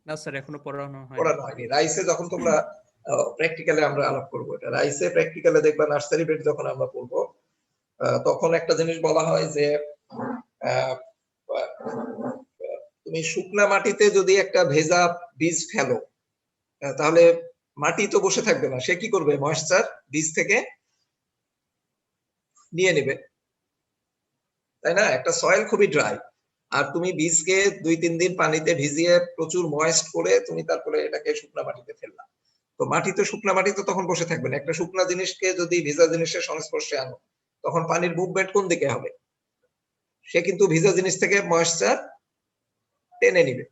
না স্যার এখনো পড়ানো হয়নি। রাইসে যখন তোমরা প্র্যাকটিক্যালে আমরা আলাপ করবো, এটা রাইসে প্র্যাকটিক্যালে দেখবা নার্সারি বেড যখন আমরা পড়বো তখন একটা জিনিস বলা হয় যে তুমি শুকনা মাটিতে যদি একটা ভেজা বীজ ফেলো তাহলে মাটি তো বসে থাকবে না, সে কি করবে? ময়েশ্চার বীজ থেকে নিয়ে নেবে, তাই না? একটা সয়েল খুবই ড্রাই, আর তুমি বীজকে 2-3 দিন পানিতে ভিজিয়ে প্রচুর ময়েস্ট করে তুমি তারপরে এটাকে শুকনা মাটিতে ফেললা, তো মাটি তো শুকনা মাটি তো তখন বসে থাকবে না। একটা শুকনা জিনিসকে যদি ভিজা জিনিসের সংস্পর্শে আনো তখন পানির মুভমেন্ট কোন দিকে হবে? সে কিন্তু ভিজা জিনিস থেকে ময়েশ্চার টেনে নিবে।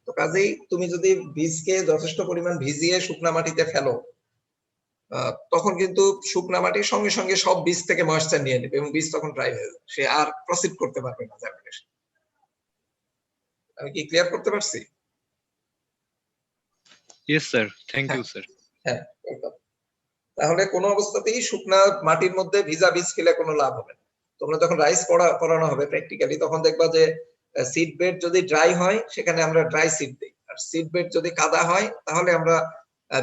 তো কাজেই তুমি যদি বীজকে যথেষ্ট পরিমাণ ভিজিয়ে শুকনা মাটিতে ফেলো তখন কিন্তু শুকনা মাটির সঙ্গে সঙ্গে সব বীজ থেকে ময়েশ্চার নিয়ে নেবে এবং বীজ তখন ড্রাই হয়ে যাবে, সে আর প্রসিড করতে পারবে না জার্মিনেশন। আমি কি ক্লিয়ার করতে পারছি? Yes sir, thank you sir. হ্যাঁ, তাহলে কোনো অবস্থাতেই শুকনা মাটির মধ্যে ভিজা বীজ ফেলে কোনো লাভ হবে না। তোমরা যখন রাইস পড়ানো হবে প্র্যাকটিক্যালি তখন দেখবা যে সিড বেড যদি ড্রাই হয় সেখানে আমরা ড্রাই সিড দিই, আর সিড বেড যদি কাদা হয় তাহলে আমরা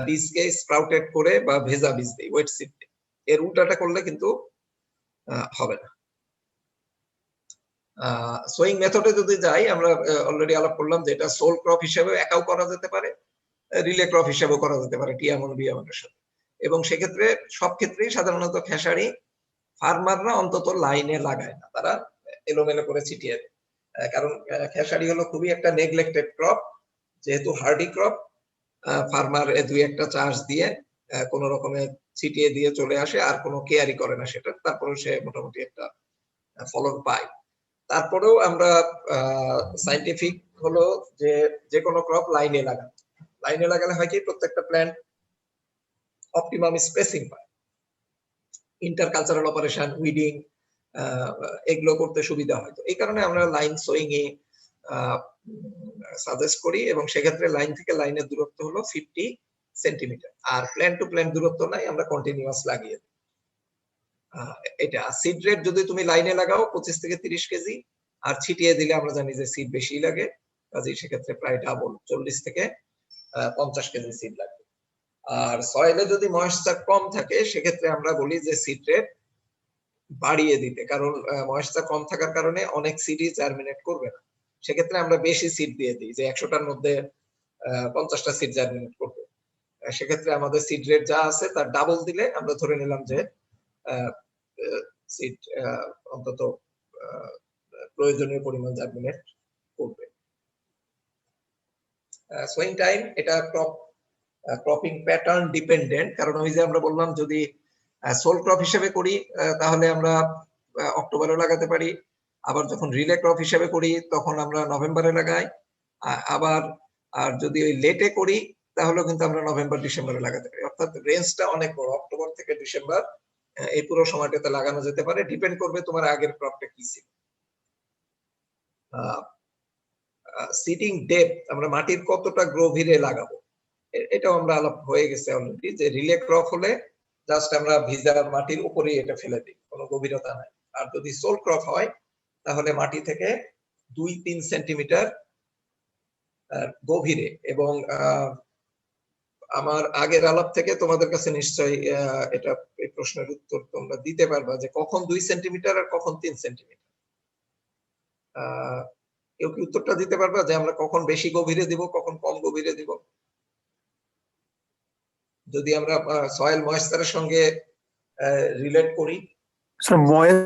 বীজকে স্প্রাউটেড করে বা ভেজা বীজ দিই, ওয়েট সিড দিই। এর উল্টাটা করলে কিন্তু হবে না। সোয়িং মেথডে যদি যাই, আমরা অলরেডি আলাপ করলাম যে এটা সোল ক্রপ হিসেবে একাও করা যেতে পারে, রিলে ক্রপ হিসেবেও করা যেতে পারে টিয়ামন বিয়ামনের সাথে, এবং সেক্ষেত্রে সব ক্ষেত্রেই সাধারণত খেসারি ফার্মাররা অন্তত লাইনে লাগায় না, তারা এলোমেলো করে ছিটিয়ে দেয়। কারণ খেসারি হলো খুবই একটা নেগলেক্টেড ক্রপ, যেহেতু হার্ডি ক্রপ, ফার্মার 2-1টা চাষ দিয়ে কোন রকমে ছিটিয়ে দিয়ে চলে আসে আর কোনো কেয়ারই করে না সেটা, তারপরে সে মোটামুটি একটা ফলন পায়। তারপরেও আমরা সায়েন্টিফিক হলো যে কোনো ক্রপ লাইনে লাগানো। লাইনে লাগালে হয় কি, প্রত্যেকটা প্ল্যান্ট অপটিমাম স্পেসিং পায়, ইন্টারকালচারাল অপারেশন, উইডিং এগুলো করতে সুবিধা হয়। তো এই কারণে আমরা লাইন সোয়িং এ সাজেস্ট করি, এবং সেক্ষেত্রে লাইন থেকে লাইনের দূরত্ব হলো 50 centimetre, R plant to plant দূরত্ব নাই, আমরা কন্টিনিউয়াস লাগিয়ে দিই। এটা সিড রেট যদি তুমি লাইনে লাগাও 25 থেকে 30 কেজি, আর ছিটিয়ে দিলে আমরা জানি যে সিড বেশি লাগে, কাজেই সেক্ষেত্রে প্রায় ডাবল 40 থেকে 50 কেজি সিড লাগবে। আর সয়েলে যদি ময়েশ্চার কম থাকে সেক্ষেত্রে আমরা বলি যে সিড রেট বাড়িয়ে দিতে, কারণ ময়েশ্চার কম থাকার কারণে অনেক সিডই জার্মিনেট করবে না। সেক্ষেত্রে আমরা বেশি সিড দিয়ে দিই, যে 100টার মধ্যে 50টা সিড জার্মিনেট করবে। সেক্ষেত্রে আমাদের সিড রেট যা আছে তার ডাবল দিলে আমরা ধরে নিলাম যে সিড অন্তত প্রয়োজনীয় পরিমাণ জার্মিনেট করবে। সোয়িং টাইম এটা ক্রপিং প্যাটার্ন ডিপেন্ডেন্ট, কারণ ওই যে আমরা বললাম যদি সোল ক্রপ হিসেবে করি তাহলে আমরা অক্টোবরে লাগাতে পারি, আবার যখন রিলে ক্রপ হিসেবে করি তখন আমরা নভেম্বরে লাগাই, আবার আর যদি ওই লেটে করি তাহলে কিন্তু আমরা নভেম্বর ডিসেম্বরে লাগাতে পারি। অর্থাৎ রেঞ্জটা অনেক বড়, অক্টোবর থেকে ডিসেম্বর এই পুরো সময়টাতে লাগানো যেতে পারে, ডিপেন্ড করবে তোমার আগের ক্রপটা কি ছিল। সিডিং ডেপথ, আমরা মাটির কতটা গভীরে লাগাবো, এটাও আমরা আলাপ হয়ে গেছে অলরেডি, যে রিলে ক্রপ হলে জাস্ট আমরা ভিজা মাটির উপরেই এটা ফেলে দিই, কোনো গভীরতা নাই। আর যদি সোল ক্রপ হয় তাহলে মাটি থেকে 2-3 সেন্টিমিটার গভীরে। এবং আমার আগের আলাপ থেকে তোমাদের কাছে নিশ্চয়ই এটা এই প্রশ্নের উত্তর তোমরা দিতে পারবা যে কখন 2 সেন্টিমিটার আর কখন 3 সেন্টিমিটার। কেউ কি উত্তরটা দিতে পারবা যে আমরা কখন বেশি গভীরে দিব, কখন কম গভীরে দিব? যদি আমরা সয়েল ময়েশ্চারের সঙ্গে রিলেট করি, স্যার ময়েস্ট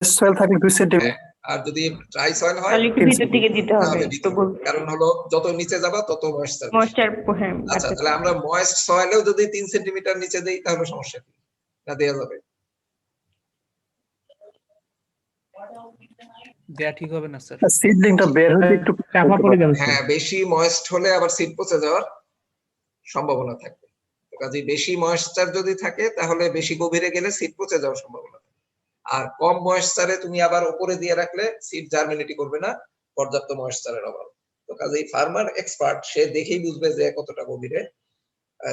সয়েল থাকলে 2 সেন্টিমিটার, আর যদি ড্রাই সয়েল হয় তাহলে একটু ভিতর দিকে দিতে হবে। কারণ হলো যত নিচে যাবা তত ময়েশ্চার। হ্যাঁ। আচ্ছা, তাহলে আমরা ময়েস্ট সয়েলেও যদি 3 সেন্টিমিটার নিচে দেই তাহলে সমস্যা কি? না দেয়া যাবে? দেয়া ঠিক হবে না স্যার, সিডলিংটা বের হতে একটু চাপা পড়ে যাবে। হ্যাঁ, বেশি ময়েস্ট হলে আবার সিড পচে যাওয়ার সম্ভাবনা থাকবে। কাজেই বেশি ময়েশ্চার যদি থাকে তাহলে বেশি গভীরে গেলে সিড পচে যাওয়ার সম্ভাবনা থাকে, আর কম ময়েশ্চারে তুমি আবার উপরে দিয়ে রাখলে সিড জার্মিনেটি করবে না, পর্যাপ্ত ময়েশ্চারের অভাব। তো কাজেই ফার্মার এক্সপার্ট, সে দেখেই বুঝবে যে কতটা গভীরে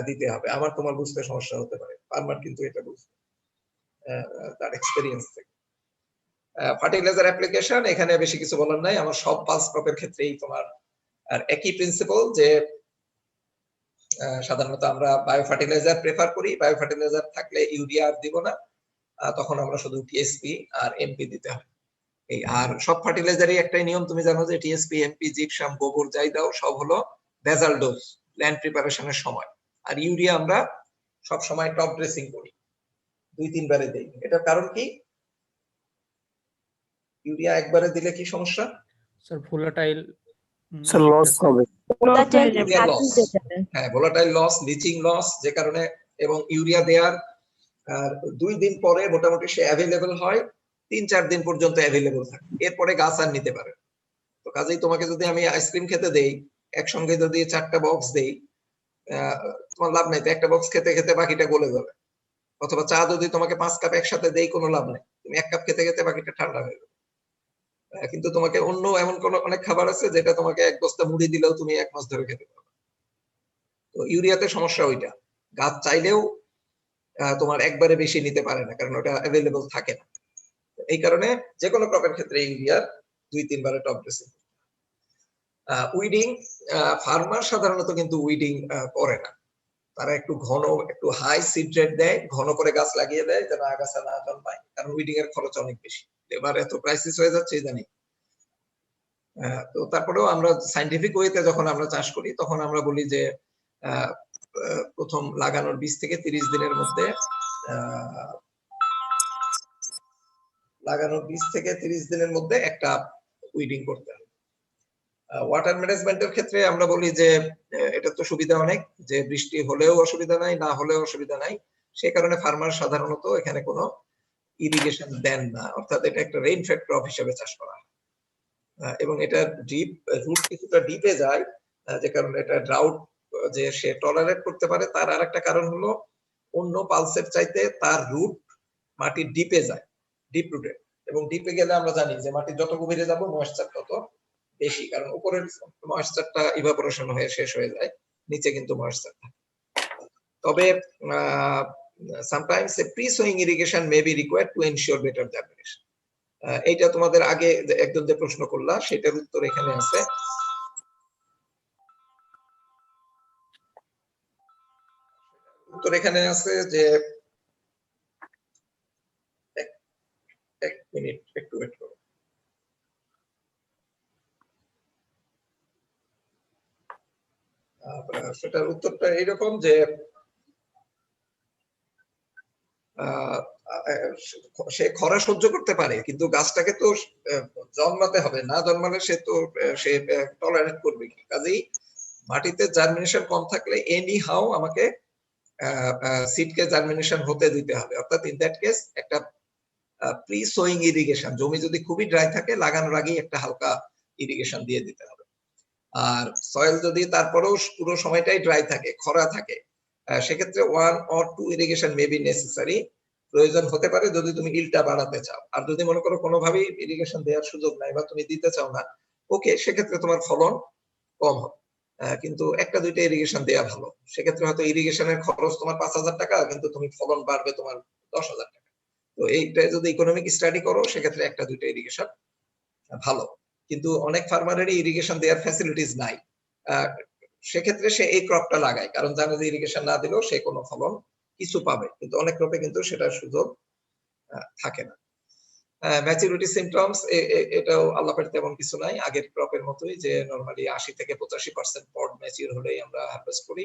দিতে হবে। আমার তোমার বুঝতে সমস্যা হতে পারে, ফার্মার কিন্তু এটা বুঝবে তার এক্সপেরিয়েন্স থেকে। ফার্টিলাইজার অ্যাপ্লিকেশন এখানে বেশি কিছু বলার নাই, আমার সব পালস ক্রপের ক্ষেত্রেই তোমার আর একই প্রিন্সিপাল যে সাধারণত আমরা বায়ো ফার্টিলাইজার প্রেফার করি, বায়ো ফার্টিলাইজার থাকলে ইউরিয়া আর দিব না, তখন আমরা শুধু টিএসপি আর এমপি দিতে হয়। এই আর সব ফার্টিলাইজারই একটাই নিয়ম, তুমি জানো যে টিএসপি, এমপি, জিপসাম, গোবর যাই দাও সব হলো বেজাল ডোজ ল্যান্ড প্রিপারেশনের সময়। আর ইউরিয়া আমরা সব সময় টপ ড্রেসিং করি, 2-3 বারে দেই। এটার কারণ কি? ইউরিয়া একবারে দিলে কি সমস্যা? স্যার ভোলাটাইল স্যার লস হবে। লস হয়ে যাবে। ইউরিয়া লস, হ্যাঁ ভোলাটাইল লস, লিচিং লস, যে কারণে এবং ইউরিয়া দেওয়ার 2 দিন পরে মোটামুটি সে অ্যাভেলেবল হয়, 3-4 দিন পর্যন্ত অ্যাভেলেবল থাকে, এরপরে গাছ আর নিতে পারে। তো কাজেই তোমাকে যদি আমি আইসক্রিম খেতে দেই, একসঙ্গে যদি 4টা বক্স দেই, তোমার লাভ নাই, তো একটা বক্স খেতে খেতে বাকিটা গলে যাবে। অথবা চা যদি তোমাকে 5 কাপ একসাথে দেই, কোনো লাভ নেই, তুমি 1 কাপ খেতে খেতে বাকিটা ঠান্ডা হয়ে যাবে। কিন্তু তোমাকে অন্য এমন কোন অনেক খাবার আছে যেটা তোমাকে 1 বস্তা মুড়ি দিলেও তুমি 1 মাস ধরে খেতে পারবে। তো ইউরিয়াতে সমস্যা ওইটা, গাছ চাইলেও তোমার একবারে বেশি নিতে পারে না, কারণ ওটা অ্যাভেলেবল থাকে না। এই কারণে যে কোনো ক্রপের ক্ষেত্রে ইউরিয়ার 2-3 বারে টপ ড্রেসিং। উইডিং, ফার্মার সাধারণত কিন্তু উইডিং করে না, তারা একটু ঘন, একটু হাই সিড রেট দেয়, ঘন করে গাছ লাগিয়ে দেয় যেন আগাছা না জন্মায়, কারণ উইডিং এর খরচ অনেক বেশি, এবার এত ক্রাইসিস হয়ে যাচ্ছে জানি। তো তারপরেও আমরা সায়েন্টিফিক ওয়েতে যখন আমরা চাষ করি তখন আমরা বলি যে প্রথম লাগানোর 20 থেকে 30 দিনের মধ্যে একটা উইডিং করতে হবে। ওয়াটার ম্যানেজমেন্টের ক্ষেত্রে আমরা বলি যে এটা তো সুবিধা অনেক, যে বৃষ্টি হলেও অসুবিধা নাই, না হলেও অসুবিধা নাই, সেই কারণে ফার্মার সাধারণত এখানে কোনো ইরিগেশন দেন না, অর্থাৎ এটা একটা রেইনফেড ক্রপ হিসেবে চাষ করা হয়। এবং এটা ডিপ রুট কিছুটা ডিপে যায়, যে কারণে এটা ড্রাউট যে সে টলারেট করতে পারে। তার আরেকটা কারণ হলো অন্য পালসের চাইতে তার রুট মাটির ডিপে যায়, ডিপ রুটে, এবং ডিপে গেলে আমরা জানি যে মাটি যত গভীরে যাব ময়েশ্চার তত বেশি, কারণ উপরের ময়েশ্চারটা ইভাপোরেশন হয়ে শেষ হয়ে যায়, নিচে কিন্তু ময়েশ্চার থাকে। তবে sometimes a pre-sowing irrigation may be required to ensure better germination. এইটা তোমাদের আগে একজন যে প্রশ্ন করলা সেটার উত্তর এখানে আছে। উত্তর এখানে আছে যে, এক মিনিট একটু ওয়েট করো। সেটার উত্তরটা এইরকম যে সে খরা সহ্য করতে পারে, কিন্তু গাছটাকে তো জন্মাতে হবে, না জন্মালে সে টলারেট করবে কি? কাজেই মাটিতে জার্মিনেশন কম থাকলে এনি হাউ আমাকে সিডকে জার্মিনেশন হতে দিতে হবে, অর্থাৎ ইন দ্যাট কেস একটা প্রি সোয়িং ইরিগেশন, জমি যদি খুবই ড্রাই থাকে লাগানোর আগেই একটা হালকা ইরিগেশন দিয়ে দিতে হবে। আর সয়েল যদি তারপরেও পুরো সময়টাই ড্রাই থাকে, খরা থাকে, সেক্ষেত্রে 1 or 2 irrigation may be necessary, প্রয়োজন হতে পারে যদি তুমি ইলটা বাড়াতে চাও। আর যদি মনে করো কোনোভাবেই ইরিগেশন দেওয়ার সুযোগ নাই বা তুমি দিতে চাও না, ওকে, সেক্ষেত্রে তোমার ফলন কম হবে, কিন্তু 1টা-2টা ইরিগেশন দেওয়া ভালো। সেক্ষেত্রে হয়তো ইরিগেশনের খরচ তোমার 5,000 টাকা, কিন্তু তুমি ফলন বাড়বে তোমার 10,000 টাকা। তো এইটা যদি ইকোনমিক স্টাডি করো সেক্ষেত্রে 1টা-2টা ইরিগেশন ভালো, কিন্তু অনেক ফার্মারেরই ইরিগেশন দেওয়ার ফ্যাসিলিটিস নাই, সেক্ষেত্রে সে এই ক্রপটা লাগায়, কারণ জানে যে ইরিগেশন না দিলেও সে কোনো ফলন কিছু পাবে, কিন্তু অনেক ক্রপে কিন্তু সেটার সুযোগ থাকে না। ম্যাচুরিটি সিমটমস, এটাও আল্লাপের তেমন কিছু নাই, আগের ক্রপের মতোই, যে নরমালি 80 থেকে 85% পড ম্যাচিউর হলেই আমরা হারভেস্ট করি।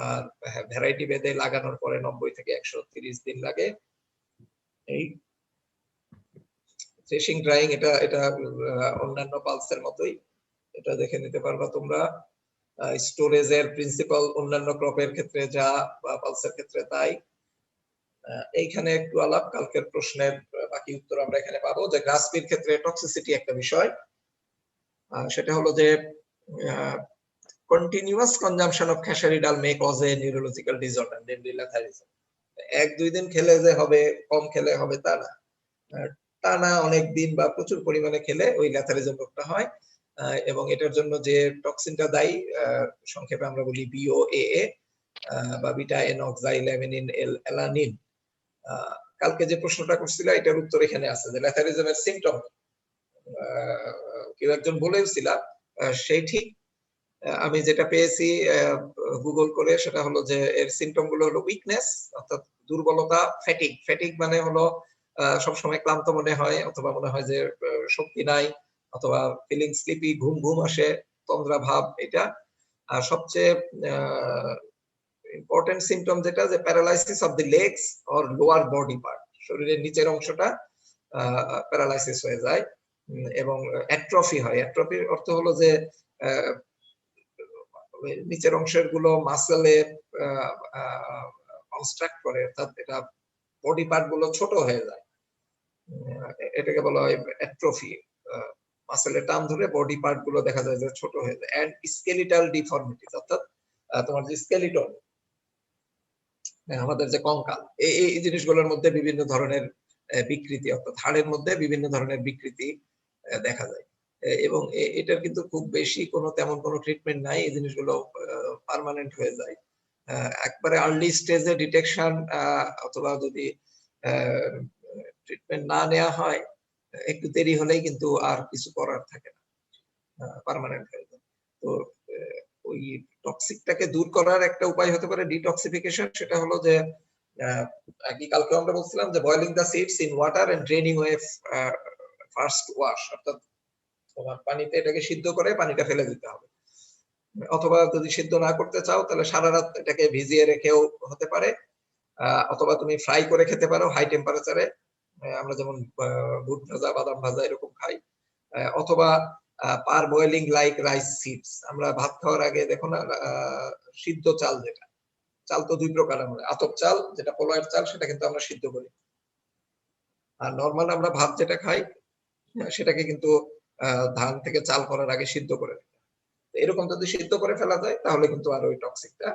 আর ভ্যারাইটি ভেদে লাগানোর পরে 90 থেকে 130 দিন লাগে। এই থ্রেশিং ড্রাইং, এটা অন্যান্য পালসের মতোই, এটা দেখে নিতে পারবা তোমরা। স্টোরেজের প্রিন্সিপাল অন্যান্য ক্রপের ক্ষেত্রে যা বা পালসের ক্ষেত্রে তাই। এইখানে একটু আলাপ, কালকের প্রশ্নের বাকি উত্তর আমরা এখানে পাবো। যে গ্রাসপির ক্ষেত্রে টক্সিসিটি একটা বিষয়, সেটা হলো যে continuous consumption of khesari dal may cause a neurological disorder, namely lathyrism. 1-2 দিন খেলে যে হবে, কম খেলে হবে তা না, টানা অনেক দিন বা প্রচুর পরিমাণে খেলে ওই ল্যাথারিজম রোগটা হয়। এবং এটার জন্য যে টক্সিনটা দায়ী, সংক্ষেপে আমরা বলি BOAA বা বিটা এনঅক্সাইল্যামিনিন অ্যালানিন। কালকে যে প্রশ্নটা করছিল এটার উত্তর এখানে আছে, যে ল্যাথারিজমের সিমটম কেউ একজন বলেছিল সেই ঠিক। আমি যেটা পেয়েছি গুগল করে সেটা হলো যে এর সিম্পটম গুলো হলো উইকনেস অর্থাৎ দুর্বলতা, ফ্যাটিগ মানে হলো সবসময় ক্লান্ত মনে হয় অথবা মনে হয় যে শক্তি নাই অথবা ফিলিং স্লিপি, ঘুম আসে, তন্দ্রা ভাব এটা। আর সবচেয়ে ইম্পর্টেন্ট সিম্পটম যেটা যে paralysis of the legs or lower body part, শরীরের নিচের অংশটা প্যারালাইসিস হয়ে যায় এবং অ্যাট্রফি হয়। অ্যাট্রফির অর্থ হলো যে নিচের অংশের গুলো মাসেলে কনস্ট্রাক্ট করে অর্থাৎ এটা বডি পার্ট গুলো ছোট হয়ে যায়, এটাকে বলা হয় অ্যাট্রফি। মাসেলে টান ধরে বডি পার্ট গুলো দেখা যায় যে ছোট হয়ে যায়। এন্ড স্কেলিটাল ডিফর্মিটিস অর্থাৎ তোমার যে স্কেলিটন, আমাদের যে কঙ্কাল, এই জিনিসগুলোর মধ্যে বিভিন্ন ধরনের বিকৃতি অর্থাৎ হাড়ের মধ্যে বিভিন্ন ধরনের বিকৃতি দেখা যায় এবং এটার কিন্তু খুব বেশি তেমন কোনো ট্রিটমেন্ট নাই, এই জিনিসগুলো পার্মানেন্ট হয়ে যায়। একবারে আর্লি স্টেজে ডিটেকশন অথবা যদি ট্রিটমেন্ট না নেওয়া হয় একটু দেরি হলেই কিন্তু আর কিছু করার থাকে না, পার্মানেন্ট হয়ে যায়। তো ওই টক্সিকটাকে দূর করার একটা উপায় হতে পারে ডিটক্সিফিকেশন। সেটা হলো যে কি কালকে আমরা বলছিলাম যে boiling the seeds in water and draining way first wash, অর্থাৎ তোমার পানিতে এটাকে সিদ্ধ করে পানিটা ফেলে দিতে হবে। অথবা যদি সিদ্ধ না করতে চাও তাহলে সারা রাত এটাকে ভিজিয়ে রেখেও হতে পারে, অথবা তুমি ফ্রাই করে খেতে পারো হাই টেম্পারেচারে, আমরা যেমন বুট ভাজা, বাদাম ভাজা এরকম খাই, অথবা পার বয়েলিং লাইক রাইস সিডস। আমরা ভাত খাওয়ার আগে দেখো না সিদ্ধ চাল, যেটা চাল তো দুই প্রকার, আমরা আতপ চাল যেটা পোলাওয়ের চাল সেটা কিন্তু আমরা সিদ্ধ করি, আর নরমাল আমরা ভাত যেটা খাই সেটাকে কিন্তু ধান থেকে চাল করার আগে সিদ্ধ করে ফেলা। এরকম যদি সিদ্ধ করে ফেলা যায় তাহলে কিন্তু আর ওই টক্সিকটা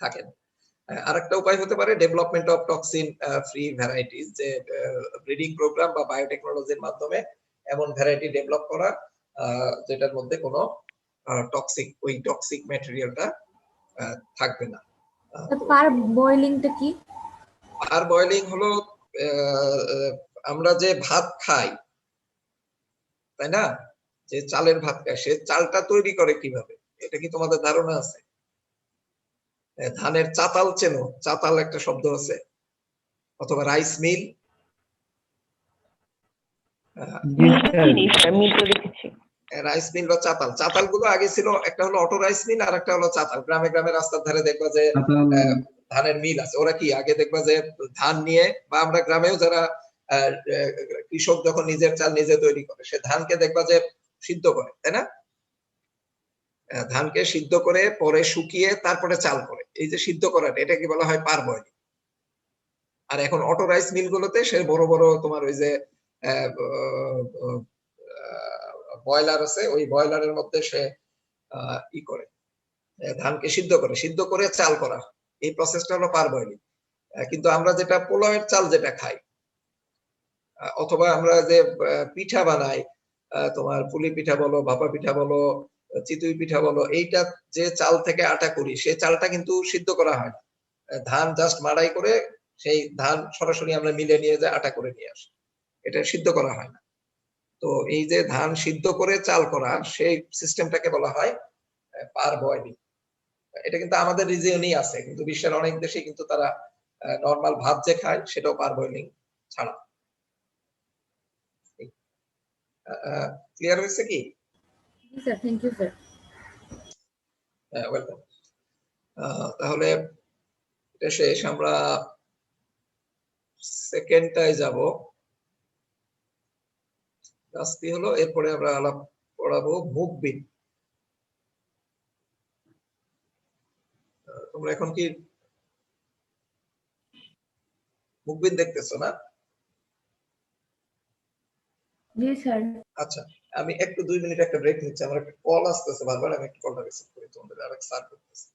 থাকে না। আরেকটা উপায় হতে পারে development of toxin free varieties, যে ব্রিডিং প্রোগ্রাম বা বায়োটেকনোলজির মাধ্যমে এমন ভ্যারাইটি ডেভেলপ করা যেটার মধ্যে কোনো টক্সিক ম্যাটেরিয়ালটা থাকবে না। পার বয়েলিংটা কি? পার বয়েলিং হলো আমরা যে ভাত খাই, তাই না, যে চালের ভাত খাই, সে চালটা তৈরি করে কিভাবে এটা কি তোমাদের ধারণা আছে? ধানের চাতাল চেনো? চাতাল একটা শব্দ আছে, অথবা রাইস মিল। রাইস মিল বা চাতাল গুলো আগে ছিল, একটা হলো অটো রাইস মিল আর একটা হলো চাতাল। গ্রামে গ্রামে রাস্তার ধারে দেখবা যে ধানের মিল আছে। ওরা কি আগে দেখবা যে ধান নিয়ে, বা আমরা গ্রামেও যারা কৃষক যখন নিজের চাল নিজে তৈরি করে, সে ধানকে দেখবা যে সিদ্ধ করে, তাই না? ধানকে সিদ্ধ করে পরে শুকিয়ে তারপরে চাল করে, এই যে সিদ্ধ করাটা এটাকে বলা হয় পার বয়েলিং। আর এখন অটো রাইস মিল গুলোতে সে বড় বড় তোমার ওই যে বয়লার আছে, ওই বয়লারের মধ্যে সে ই করে ধানকে সিদ্ধ করে চাল করা, এই প্রসেসটা হলো পার বয়েলিং। কিন্তু আমরা যেটা পোলাওয়ের চাল যেটা খাই, অথবা আমরা যে পিঠা বানাই, তোমার পুলি পিঠা বলো, ভাপা পিঠা বলো, চিতই পিঠা বলো, এইটা যে চাল থেকে আটা করি সেই চালটা কিন্তু সিদ্ধ করা হয় না। ধান জাস্ট মাড়াই করে সেই ধান সরাসরি আমরা মিলে নিয়ে যাই, আটা করে নিয়ে আসি, এটা সিদ্ধ করা হয় না। তো এই যে ধান সিদ্ধ করে চাল করা, সেই সিস্টেমটাকে বলা হয় পার বয়েলিং। এটা কিন্তু আমাদের রিজিয়নেই আছে, কিন্তু বিশ্বের অনেক দেশে কিন্তু তারা নরমাল ভাত যে খায় সেটাও পার বয়েলিং ছাড়া। ক্লিয়ার হয়েছে কি? Sir, thank you sir. Welcome. তাহলে এটা শেষ, আমরা সেকেন্ডটায় যাব। আজকে হলো, এরপরে আমরা আলাপ পড়াবো মুখবিন। তোমরা এখন কি মুখবিন দেখতেছো না? জি স্যার। আচ্ছা, আমি একটু 2 মিনিট একটা ব্রেক নিচ্ছি, আমার একটা কল আসতেছে বারবার, আমি একটু কলটা রিসিভ করি, তোমাদের আরেক স্যার করতেছে।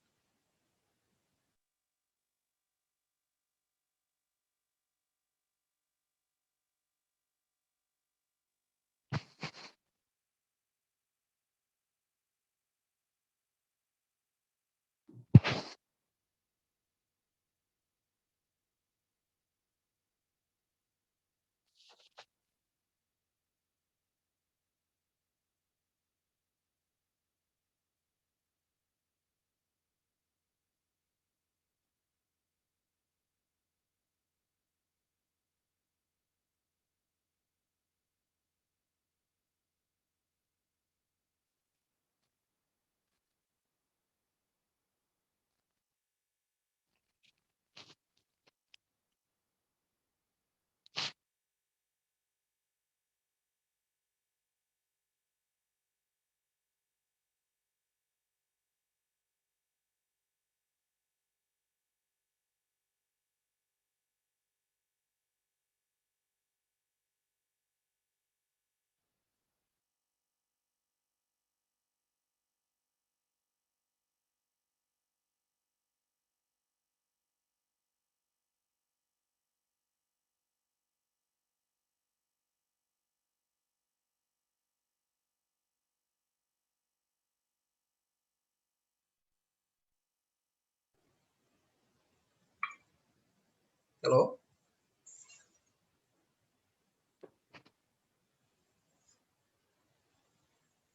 হ্যালো,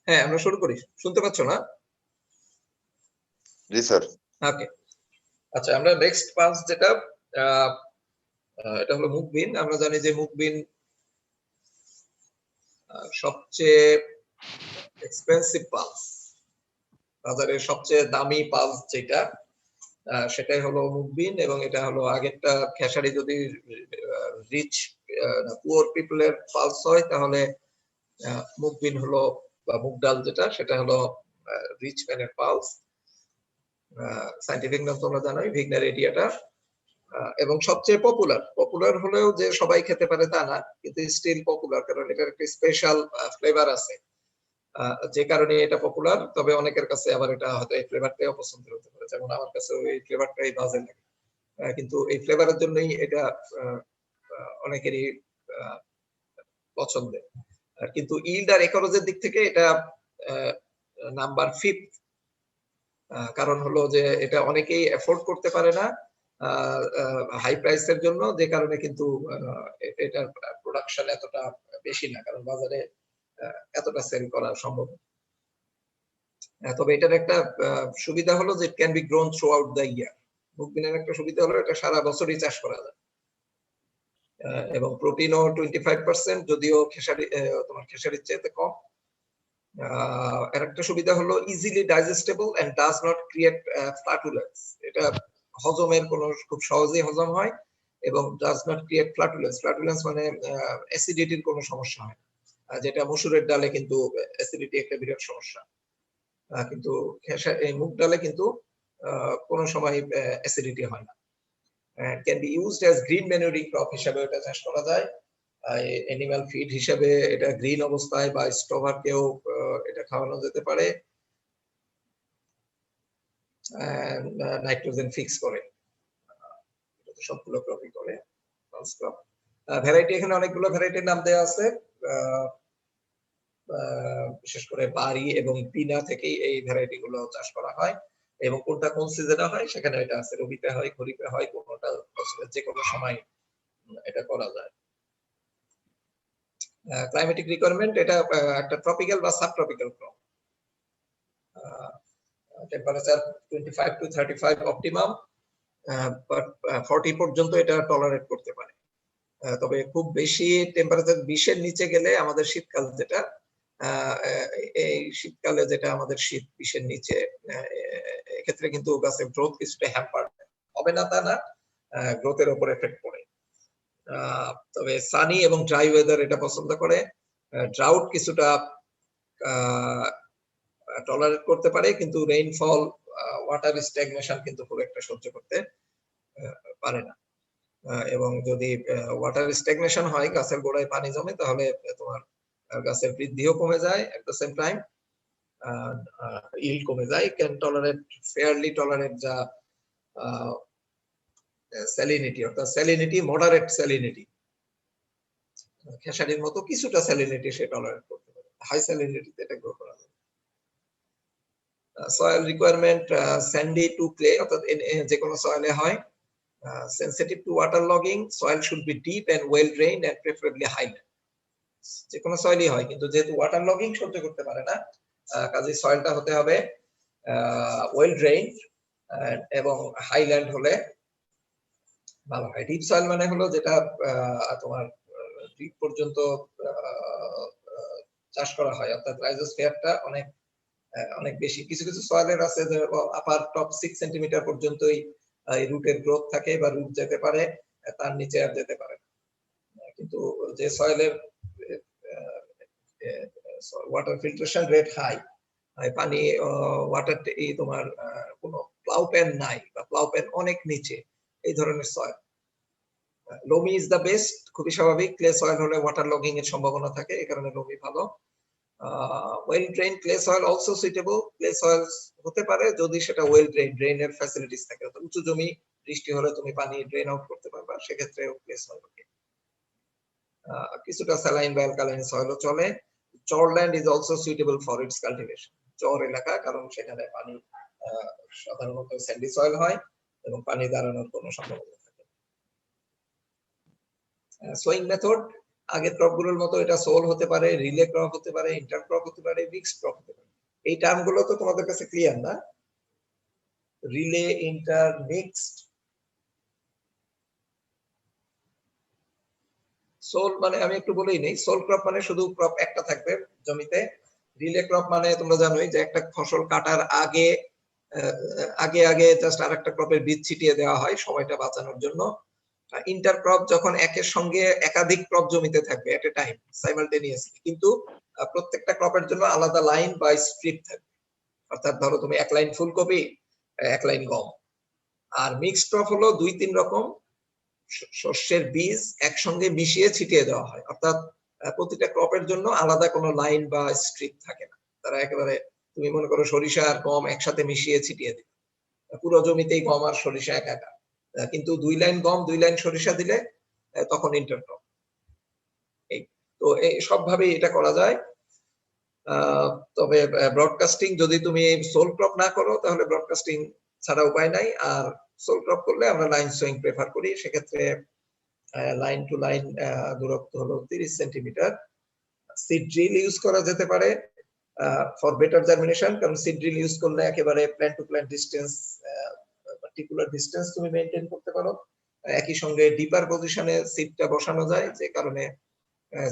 হ্যাঁ আমরা শুরু করি। শুনতে পাচ্ছ না? জি স্যার। ওকে, আচ্ছা আমরা নেক্সট পালস যেটা আহ, এটা হলো মুখবিন। আমরা জানি যে মুখবিন সবচেয়ে এক্সপেন্সিভ পালস, বাজারের সবচেয়ে দামি পালস যেটা সেটাই হলো মুখবিন। এবং এটা হলো আগেরটা খেসারি যদি রিচ পুয়ার পিপলের পালস হয় তাহলে মুখবিন হলো বা মুগ ডাল যেটা সেটা হলো রিচ ম্যানের পালস। সাইন্টিফিক নাম তোমরা জানোই, ভিগনার এরিয়াটা। এবং সবচেয়ে পপুলার হলেও যে সবাই খেতে পারে তা না, কিন্তু স্টিল পপুলার কারণ এটার একটা স্পেশাল ফ্লেভার আছে, যে কারণে এটা পপুলার। তবে অনেকের কাছে আবার এটা হয়তো এই ফ্লেভারটাই অপছন্দ হতে পারে, যেমন আমার কাছে এই ফ্লেভারটাই বাজে লাগে। কিন্তু এই ফ্লেভারের জন্যই এটা অনেকেরই পছন্দের। কিন্তু ইল্ড আর একরোজের দিক থেকে এটা নাম্বার 5। কারণ হলো যে এটা অনেকেই এফোর্ড করতে পারে না হাই প্রাইসের জন্য, যে কারণে কিন্তু এটার প্রোডাকশন এতটা বেশি না, কারণ বাজারে এতটা সেল করা সম্ভব না। তবে এটার একটা সুবিধা হলো যে it can be grown throughout the year. মুখবিনের একটা সুবিধা হলো এটা সারা বছরই চাষ করা যায়। এবং প্রোটিনও 25%, যদিও তোমার খেসারির চেয়ে কম। এর একটা সুবিধা হলো easily digestible and does not create flatulence. এটা হজমের কোনো খুব সহজেই হজম হয় এবং does not create flatulence. Flatulence মানে অ্যাসিডিটির কোনো সমস্যা হয় না, যেটা মসুরের ডালে কিন্তু অ্যাসিডিটি একটা বিরাট সমস্যা। কিন্তু এই মুগ ডালে কিন্তু কোনো সময় অ্যাসিডিটি হয় না। Can be used as green manuring crop হিসেবে এটা চাষ করা যায়। অ্যানিমাল ফিড হিসেবে এটা গ্রিন অবস্থায় বা স্টোভারকেও এটা খাওয়ানো যেতে পারে। নাইট্রোজেন ফিক্স করে, সবগুলো ক্রপই করে। ভ্যারাইটি এখানে অনেকগুলো ভ্যারাইটির নাম দেওয়া আছে, বিশেষ করে বাড়ি এবং পিনা থেকেই এই ভ্যারাইটি গুলো চাষ করা হয়। এবং কোনটা কোন সিজনে হয় সেখানে এটা আছে, রবিতে হয়, খরিফে হয়, কোনটা বছরের যে কোনো সময় এটা করা যায়। ক্লাইমেটিক রিকোয়ারমেন্ট, এটা একটা ট্রপিক্যাল বা subtropical crop. Temperature 25 to 35 optimum, but 40 পর্যন্ত এটা টলারেট করতে পারে। তবে খুব বেশি টেম্পারেচার 20 এর নিচে গেলে আমাদের শীতকাল যেটা, এই শীতকালে যেটা আমাদের শীত 20 এর নিচে, এক্ষেত্রে কিন্তু গাছের গ্রোথ কিছুটা হ্যাম্পার হবে না তা না, গ্রোথের উপর এফেক্ট পড়ে। তবে সানি এবং ড্রাই ওয়েদার এটা পছন্দ করে। ড্রাউট কিছুটা টলারেট করতে পারে, কিন্তু রেইনফল, ওয়াটার স্ট্যাগনেশন কিন্তু খুব একটা সহ্য করতে পারে না। এবং যদি ওয়াটার স্ট্যাগনেশন হয়, গাছের গোড়ায় পানি জমে, তাহলে তোমার গাছের বৃদ্ধিও কমে যায়, at the same time yield কমে যায়। ক্যান টলারেট, ফেয়ারলি টলারেট যা স্যালিনিটি, অর্থাৎ স্যালিনিটি মডারেট স্যালিনিটি, খেসারির মতো কিছুটা স্যালিনিটি সে টলারেট করতে পারে, হাই স্যালিনিটিতে এটা গ্রো করা যায়। Soil requirement sandy to clay, অর্থাৎ যে কোনো সয়েলে হয়। Sensitive to water logging, soil should be deep and well drained and preferably highland. যে কোনো সয়েলই হয়, কিন্তু যেহেতু ওয়াটার লগিং সহ্য করতে পারে না, কাজে সয়েলটা হতে হবে ওয়েল ড্রেইনড এবং হাইল্যান্ড হলে ভালো হয়। ডিপ সয়েল মানে হলো যেটা তোমার ডিপ পর্যন্ত চাষ করা হয়, অর্থাৎ রাইজোস্ফিয়ারটা অনেক অনেক বেশি। কিছু কিছু সয়েলের আছে যে আপার টপ 6 সেন্টিমিটার পর্যন্তই রুটের গ্রোথ থাকে বা রুট যেতে পারে, তার নিচে আর যেতে পারে না। কিন্তু যে সয়েলের ওয়াটার ফিল্ট্রেশন রেট হাই, পানি ওয়াটার তোমার কোনো প্লাউ প্যান নাই বা প্লাউ প্যান অনেক নিচে, এই ধরনের soil, loamy is the best. খুবই স্বাভাবিক, ক্লে সয়েল হলে ওয়াটার লগিং এর সম্ভাবনা থাকে, এই কারণে লোমি ভালো। Well drain clay soil also suitable. Clay soil হতে পারে যদি সেটা ওয়েল ড্রেইনের ফ্যাসিলিটিস থাকে, অর্থাৎ উঁচু জমি, বৃষ্টি হলে তুমি পানি ড্রেন আউট করতে পারবা, সেক্ষেত্রে ক্লে সয়েল ওকে। কিছুটা স্যালাইন বা অ্যালকালাইন সয়েলও চলে। Char land is also suitable for its cultivation. চর এলাকা, কারণ সেখানে পানি সাধারণত স্যান্ডি সয়েল হয় এবং পানি দাঁড়ানোর কোনো সম্ভাবনা থাকে। সোয়িং মেথড আগের ক্রপ গুলোর মতো এটা সোল হতে পারে, রিলে ক্রপ হতে পারে, ইন্টার ক্রপ হতে পারে, মিক্সড ক্রপ হতে পারে। এই টার্ম গুলো তো তোমাদের কাছে ক্লিয়ার না? Relay, inter, mixed. সোল মানে আমি একটু বলেই নেই, সোল ক্রপ মানে শুধু ক্রপ একটা থাকবে জমিতে। রিলে ক্রপ মানে তোমরা জানোই যে একটা ফসল কাটার আগে আগে জাস্ট আরেকটা ক্রপের বীজ ছিটিয়ে দেওয়া হয় সময়টা বাঁচানোর জন্য। ইন্টার ক্রপ যখন একের সঙ্গে একাধিক ক্রপ জমিতে থাকবে এট এ টাইম সাইমালটেনিয়াসলি, কিন্তু প্রত্যেকটা ক্রপের জন্য আলাদা লাইন বা স্ট্রিপ থাকবে। অর্থাৎ ধরো তুমি এক লাইন ফুলকপি, এক লাইন গম। আর মিক্সড ক্রপ হলো 2-3 রকম শস্যের বীজ একসঙ্গে মিশিয়ে ছিটিয়ে দেওয়া হয়। অর্থাৎ প্রতিটা ক্রপের জন্য আলাদা কোনো লাইন বা স্ট্রিপ থাকে না, তারা একেবারে তুমি মনে করো সরিষা আর গম একসাথে মিশিয়ে ছিটিয়ে দিবে, পুরো জমিতেই গম আর সরিষা একা। কিন্তু 2 লাইন গম 2 লাইন সরিষা দিলে তখন ইন্টারক্রপ। এই তো এই সব ভাবে এটা করা যায়। তবে ব্রডকাস্টিং যদি তুমি সোল ক্রপ না করো তাহলে ব্রডকাস্টিং ছাড়া উপায় নাই। আর সোল ক্রপ করলে আমরা লাইন সোয়িং প্রেফার করি। সেক্ষেত্রে লাইন টু লাইন দূরত্ব হলো 30 সেন্টিমিটার। সিড ড্রিল ইউজ করা যেতে পারে ফর বেটার জার্মিনেশন, কারণ সিড ড্রিল ইউজ করলে একেবারে plant to plant distance, particular distance তুমি মেইনটেইন করতে পারো। একই সঙ্গে ডিপার পজিশনে সিডটা বসানো যায়, যে কারণে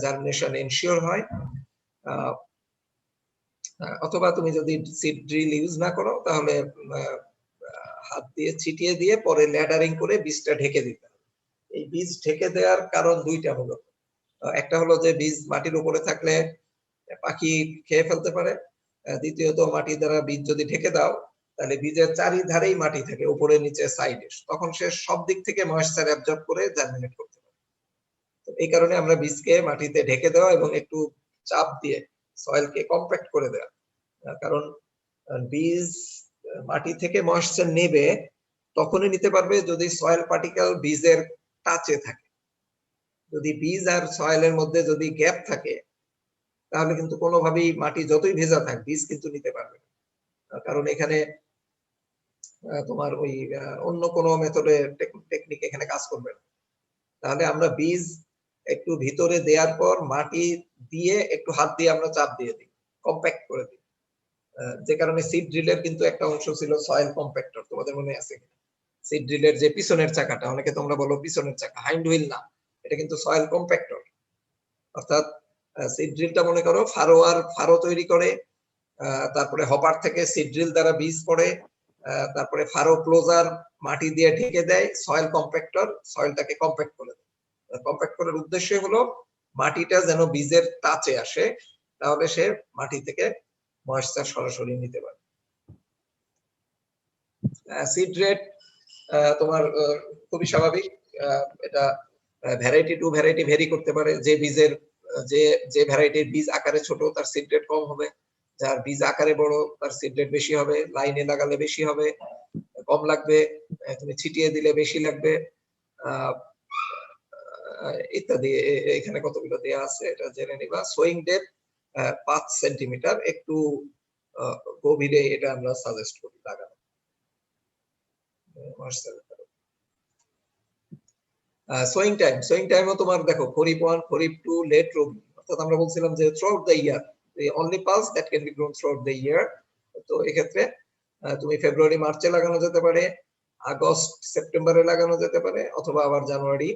জার্মিনেশন এনশিওর হয়। অথবা তুমি যদি সিড ড্রিল ইউজ না করো তাহলে হাত দিয়ে ছিটিয়ে দিয়ে পরে ল্যাডারিং করে বীজটা ঢেকে দিতে হবে। এই বীজ ঢেকে দেওয়ার কারণ দুইটা হলো, একটা হলো যে বীজ মাটির উপরে থাকলে পাখি খেয়ে ফেলতে পারে, দ্বিতীয়ত মাটি দ্বারা বীজ যদি ঢেকে দাও তাহলে বীজের চারিধারেই মাটি থাকে, উপরে নিচে সাইডে, তখন সে সব দিক থেকে ময়েশ্চার অ্যাবজর্ব করে জার্মিনেট করতে পারে। তো এই কারণে আমরা বীজকে মাটিতে ঢেকে দেওয়া এবং একটু চাপ দিয়ে সয়েলকে কম্প্যাক্ট করে দেওয়া। কারণ বীজ মাটি থেকে ময়েশ্চার নেবে তখনই নিতে পারবে যদি সয়েল পার্টিকেল বীজের টাচে থাকে। যদি বীজ আর সয়েলের মধ্যে যদি গ্যাপ থাকে তাহলে কিন্তু কোনোভাবেই মাটি যতই ভেজা থাক বীজ কিন্তু নিতে পারবে না, কারণ এখানে তোমার ওই অন্য কোনো মেথডে টেকনিক এখানে কাজ করবে না। তাহলে আমরা বীজ একটু ভিতরে দেওয়ার পর মাটি দিয়ে একটু হাত দিয়ে আমরা চাপ দিয়ে দিই, কম্প্যাক্ট করে দিই। যে কারণে সিড ড্রিলের কিন্তু একটা অংশ ছিল সয়েল কম্প্যাক্টর, তোমাদের মনে আছে কিনা? সিড ড্রিলের যে পিছনের চাকাটা, অনেকে তোমরা বলো পিছনের চাকা, হাইন্ড হুইল না, এটা কিন্তু সয়েল কম্প্যাক্টর। অর্থাৎ সিড ড্রিলটা মনে করো ফারো তৈরি করে, তারপরে হপার থেকে সিড ড্রিল দ্বারা বীজ পড়ে, তারপরে ফারো ক্লোজার মাটি দিয়ে ঢেকে দেয়, সয়েল কম্প্যাক্টর সয়েলটাকে কম্প্যাক্ট করে দেয়। কম্প্যাক্ট করার উদ্দেশ্য হলো মাটিটা যেন বীজের টাচে আসে, তাহলে সে মাটি থেকে ময়েশ্চার সরাসরি নিতে পারে। সিড রেট তোমার খুবই স্বাভাবিক, এটা ভ্যারাইটি টু ভ্যারাইটি ভেরি করতে পারে। যে বীজের যে ভ্যারাইটির বীজ আকারে ছোট তার সিড রেট কম হবে, যার বীজ আকারে বড় তার সিড রেট বেশি হবে, লাইনে লাগালে বেশি হবে, কম লাগবে, তুমি ছিটিয়ে দিলে বেশি লাগবে, ইত্যাদি। এখানে কতগুলো দেয়া আছে এটা জেনে নিবা। সোয়িং ডেপথ 5 সেন্টিমিটার, একটু গভীরে এটা আমরা সাজেস্ট করি লাগানো। সোয়িং টাইমও তোমার দেখো খরিফ 1, খরিফ 2, লেট রবি। অর্থাৎ আমরা বলছিলাম যে throughout the year, the only pulse that can be grown throughout the year। তো এক্ষেত্রে তুমি ফেব্রুয়ারি মার্চে লাগানো যেতে পারে, আগস্ট সেপ্টেম্বরে লাগানো যেতে পারে, অথবা আবার জানুয়ারি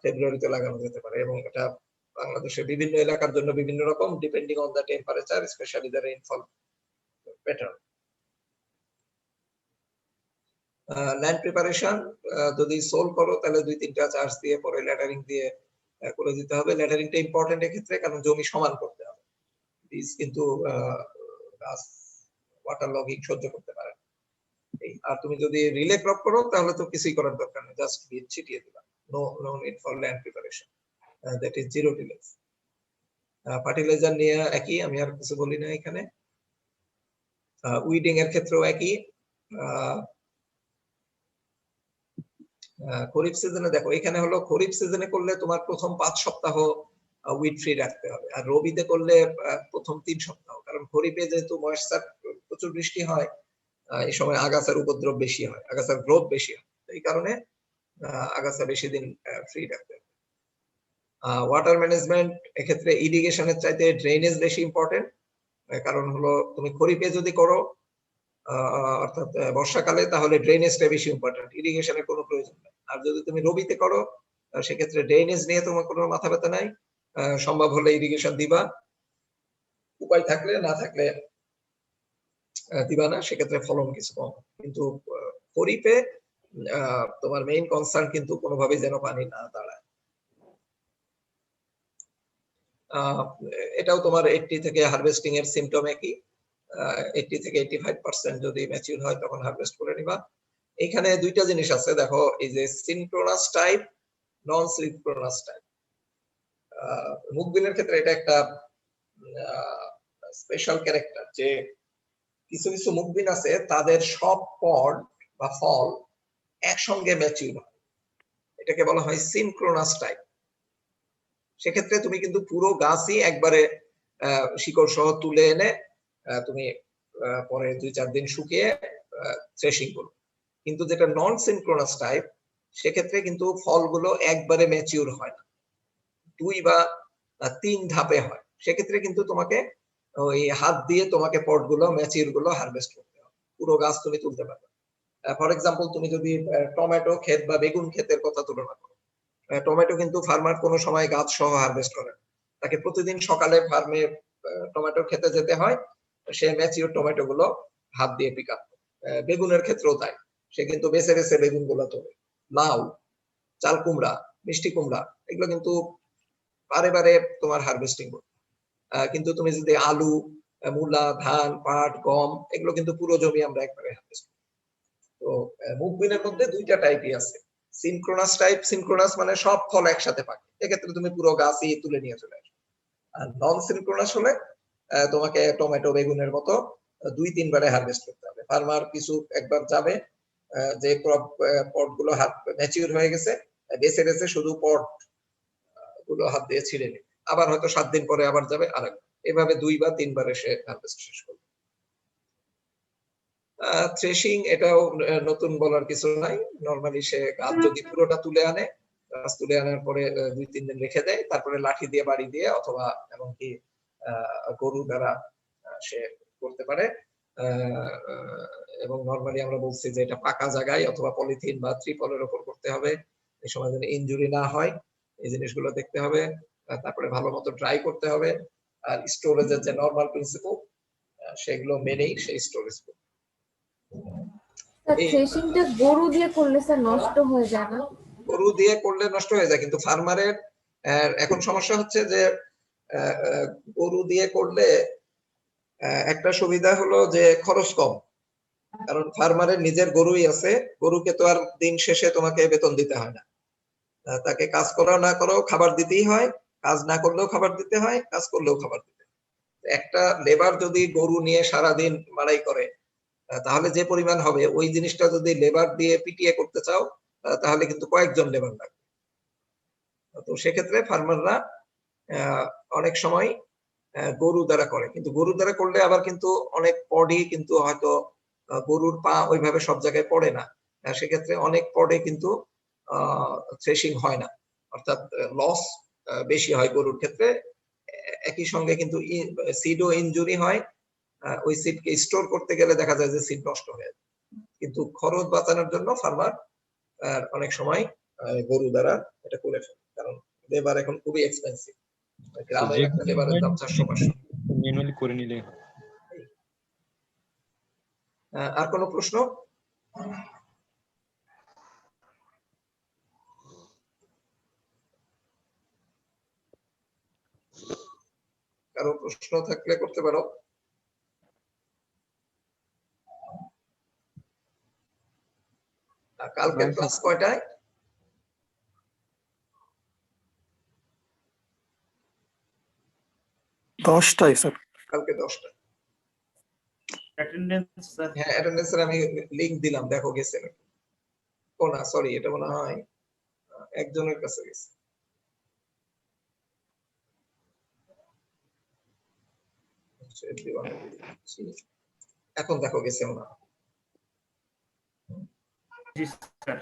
ফেব্রুয়ারিতে লাগানো যেতে পারে। এবং এটা বাংলাদেশের বিভিন্ন এলাকার জন্য বিভিন্ন রকম, depending on the temperature, specially the rainfall pattern. Land preparation যদি সোল করো তাহলে 2-3টা চার্জ দিয়ে পরে ল্যাডারিং দিয়ে করে দিতে হবে। ল্যাডারিংটা ইম্পর্টেন্ট এক্ষেত্রে, কারণ জমি সমান করতে হবে। বীজ কিন্তু গাছ ওয়াটার লগিং সহ্য করতে পারে। আর তুমি যদি রিলে ক্রপ করো তাহলে তো কিছুই করার দরকার নেই, জাস্ট বীজ ছিটিয়ে দিবা। No need for land preparation, that is zero tillage. Fertiliser নিয়ে একই, আমি আর কিছু বলি না এখানে। উইডিং এর ক্ষেত্রেও একই। খরিফ সিজনে দেখো এখানে হলো, খরিফ সিজনে করলে তোমার প্রথম 5 সপ্তাহ উইড ফ্রি রাখতে হবে, আর রবিতে করলে প্রথম 3 সপ্তাহ। কারণ খরিফে যেহেতু ময়েশ্চার প্রচুর বৃষ্টি হয়, এই সময় আগাছার উপদ্রব বেশি হয়, আগাছার গ্রোথ বেশি হয়, এই কারণে আগাছা বেশি দিন ফ্রি রাখতে হবে। ওয়াটার ম্যানেজমেন্ট এক্ষেত্রে ইরিগেশনের চাইতে ড্রেনেজ বেশি ইম্পর্টেন্ট। কারণ হলো তুমি খরিফে যদি করো অর্থাৎ বর্ষাকালে, তাহলে ড্রেনেজটা বেশি ইম্পর্টেন্ট, ইরিগেশনের কোনো প্রয়োজন নেই। আর যদি তুমি রবিতে করো সেক্ষেত্রে ড্রেনেজ নিয়ে তোমার কোনো মাথা ব্যথা নাই, সম্ভব হলে ইরিগেশন দিবা, উপায় থাকলে, না থাকলে দিবা না, সেক্ষেত্রে ফলন কিছু কম। কিন্তু খরিফে তোমার মেইন কনসার্ন কিন্তু কোনোভাবেই যেন পানি না দাঁড়ায়। এটাও তোমার 80 থেকে হারভেস্টিং এর সিমটম একই, 80 থেকে 85% যদি ম্যাচিউর হয় তখন হারভেস্ট করে নিবা। এখানে দুইটা জিনিস আছে দেখো, এই যে সিনক্রোনাস টাইপ, নন সিনক্রোনাস টাইপ। মুখবিনের ক্ষেত্রে এটা একটা স্পেশাল ক্যারেক্টার, যে কিছু কিছু মুখবিন আছে তাদের সব পড বা ফল একসঙ্গে ম্যাচিউর হয়, এটাকে বলা হয় সিনক্রোনাস টাইপ। সেক্ষেত্রে তুমি কিন্তু পুরো গাছই একবারে শিকড় সহ তুলে এনে তুমি পরে 2-4 দিন শুকিয়ে থ্রেশিং করো। কিন্তু যেটা নন সিনক্রোনাস টাইপ, সেক্ষেত্রে কিন্তু ফলগুলো একবারে ম্যাচিউর হয় না, 2 বা 3 ধাপে হয়। সেক্ষেত্রে কিন্তু তোমাকে ওই হাত দিয়ে তোমাকে পটগুলো, ম্যাচিউর গুলো হারভেস্ট করতে হবে, পুরো গাছ তুমি তুলতে পারবে। ফর এক্সাম্পল, তুমি যদি টমেটো ক্ষেত বা বেগুন ক্ষেতের কথা তুলনা করো, টমেটো কিন্তু ফার্মার কোনো সময় গাছ সহ হারভেস্ট করে, তাকে প্রতিদিন সকালে ফার্মে টমেটো খেতে যেতে হয়, সে ম্যাচিউর টমেটো গুলো হাত দিয়ে পিক আপ। বেগুনের ক্ষেত্রেও তাই, সে কিন্তু বেছে বেছে বেগুন গুলো তোলে। লাউ, চাল কুমড়া, মিষ্টি কুমড়া, এগুলো কিন্তু বারে বারে তোমার হারভেস্টিং করবে। কিন্তু তুমি যদি আলু, মূলা, ধান, পাট, গম, এগুলো কিন্তু পুরো জমি আমরা একবারে হারভেস্ট করি। তো মুখবিনের মধ্যে দুইটা টাইপই আছে, সিনক্রোনাস টাইপ, সিনক্রোনাস মানে সব ফল একসাথে পাকে, এক্ষেত্রে তুমি পুরো গাছই তুলে নিয়ে চলে আসবে। আর নন সিনক্রোনাস হলে তোমাকে টমেটো, বেগুনের মতো 2-3 বারে হারভেস্ট করতে হবে। ফার্মার কিছু একবার যাবে, যে পট গুলো হাত ম্যাচিউর হয়ে গেছে, বেছে বেছে শুধু পট গুলো হাত দিয়ে ছিঁড়ে নেবে, আবার হয়তো 7 দিন পরে আবার যাবে আরেক, এভাবে 2 বা 3 বারে সে হারভেস্ট শেষ করবে। থ্রেশিং এটাও নতুন বলার কিছু নাই, নরমালি সে গাছ যদি পুরোটা তুলে আনে, গাছ তুলে আনার পরে 2-3 দিন রেখে দেয়, তারপরে লাঠি দিয়ে বাড়ি দিয়ে অথবা এমনকি গরু দ্বারা সে করতে পারে। এবং নরমালি আমরা বলছি যে এটা পাকা জায়গায় অথবা পলিথিন বা ত্রিপলের উপর করতে হবে, এই সময় যেন ইনজুরি না হয়, এই জিনিসগুলো দেখতে হবে। তারপরে ভালো মতো ড্রাই করতে হবে, আর স্টোরেজের যে নরমাল প্রিন্সিপল সেগুলো মেনেই সেই স্টোরেজ করবে। স্যার থ্রেশিংটা গরু দিয়ে করলে স্যার নষ্ট হয়ে যায় না? গরু দিয়ে করলে নষ্ট হয়ে যায়, কিন্তু ফার্মারের এখন সমস্যা হচ্ছে যে গরু দিয়ে করলে একটা সুবিধা হলো যে খরচ কম, কারণ ফার্মারের নিজের গরুই আছে, গরুকে তো আর দিন শেষে তোমাকে বেতন দিতে হয় না, তাকে কাজ করা না করাও খাবার দিতেই হয়, কাজ না করলেও খাবার দিতে হয়, কাজ করলেও খাবার দিতে হয়। একটা লেবার যদি গরু নিয়ে সারাদিন মারাই করে, তাহলে যে পরিমাণ হবে, ওই জিনিসটা যদি লেবার দিয়ে পিটিয়ে করতে চাও, তাহলে কিন্তু কয়েকজন লেবার লাগবে। তো সেক্ষেত্রে ফার্মাররা অনেক সময় গরু দ্বারা করে, কিন্তু গরু দ্বারা করলে আবার কিন্তু অনেক পডই কিন্তু হয়তো গরুর পা ওইভাবে সব জায়গায় পড়ে না, সেক্ষেত্রে অনেক পডে কিন্তু থ্রেশিং হয় না, অর্থাৎ লস বেশি হয় গরুর ক্ষেত্রে। একই সঙ্গে কিন্তু সিডও ইনজুরি হয়, ওই সিডকে স্টোর করতে গেলে দেখা যায় যে সিড নষ্ট হয়ে যায়। কিন্তু খরচ বাঁচানোর জন্য ফার্মার অনেক সময় গরু দ্বারা এটা করে ফেলে, কারণ লেবার এখন খুবই এক্সপেন্সিভ, গ্রামের একটা লেবারের দাম 400-500। ম্যানুয়ালি করে নিলে। আর কোনো প্রশ্ন? কারো প্রশ্ন থাকলে করতে পারো। কালকের ক্লাস কয়টায়? দশটায় স্যার। কালকে 10টায়। Attendance sir? হ্যাঁ, অ্যাটেন্ডেন্সের আমি লিংক দিলাম, দেখো গেছে নাকি। ও না, সরি, এটা মনে হয় একজনের কাছে গেছে। এখন দেখো গেছে মনে হয়। জি স্যার।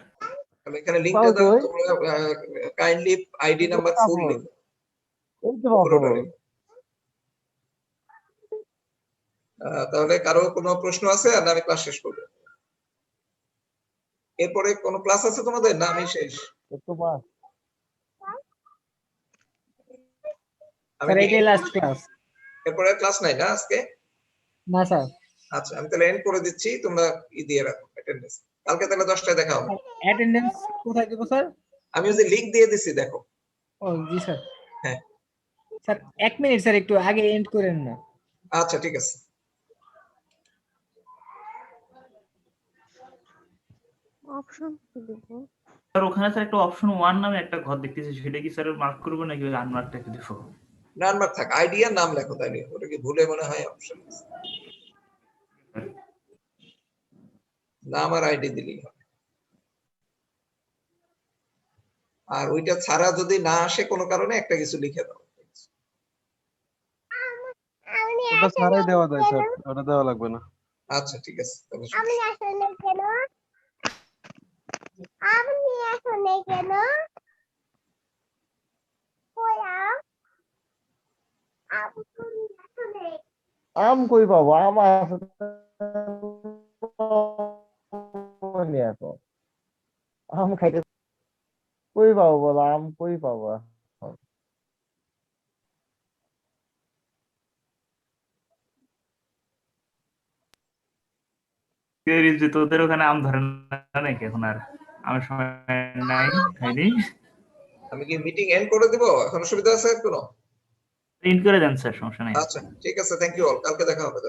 তাহলে এখানে লিংকটা পাবো দাও, কই? তোমরা কাইন্ডলি আইডি নাম্বার ফুল পাবো। লিখো এই তো পাবো। পুরোটা লিখো। তাহলে কারো কোনো প্রশ্ন আছে আর না আমি ক্লাস শেষ করব? এরপরে কোনো ক্লাস আছে তোমাদের না আমি শেষ? তোমার আমি স্যার কি এটাই লাস্ট ক্লাস। এরপরে ক্লাস নাই না আজকে? না স্যার, আচ্ছা আমি তাহলে এন্ড করে দিচ্ছি, তোমরা দিয়ে রাখো অ্যাটেন্ডেন্স। কালকে তাহলে 10টায় দেখা হবে। অ্যাটেন্ডেন্স কোথায় দেবো স্যার? আমি ওই যে লিংক দিয়ে দিছি দেখো। ও জি স্যার। হ্যাঁ স্যার 1 মিনিট স্যার, একটু আগে এন্ড করেন না। আচ্ছা ঠিক আছে। স্যার ওখানে স্যার একটা অপশন 1 নামে একটা ঘর দেখতেছি, সেটা কি স্যার মার্ক করব নাকি আনমার্কটা একটু দেখো? নাম্বার থাক, আইডিয়া নাম লেখো তাইলে, ওটা কি ভুলে মনে হয় অপশন নাম আর আইডি দিলেই হবে। আর ওইটা ছাড়া যদি না আসে কোনো কারণে একটা কিছু লিখে দাও। ওটা ছাড়াই দেওয়া যায় স্যার, ওটা দেওয়া লাগবে না। আচ্ছা ঠিক আছে তাহলে আমি আসলে কেন আমি আসলে কেন কইলাম আমি আসলে আম কই পাবো? আম আছে তো। আম খাইতে কই পাবো বলো? আম কই পাবো? তোদের ওখানে আম ধরে না নাকি এখন? আর আমার সময় নাই, খাইনি। আমি কি মিটিং এন্ড করে দিব? এখন সুবিধা আছে কোনো? প্রিন্ট করে দেন স্যার, সমস্যা নাই। আচ্ছা ঠিক আছে, থ্যাংক ইউ অল, কালকে দেখা হবে।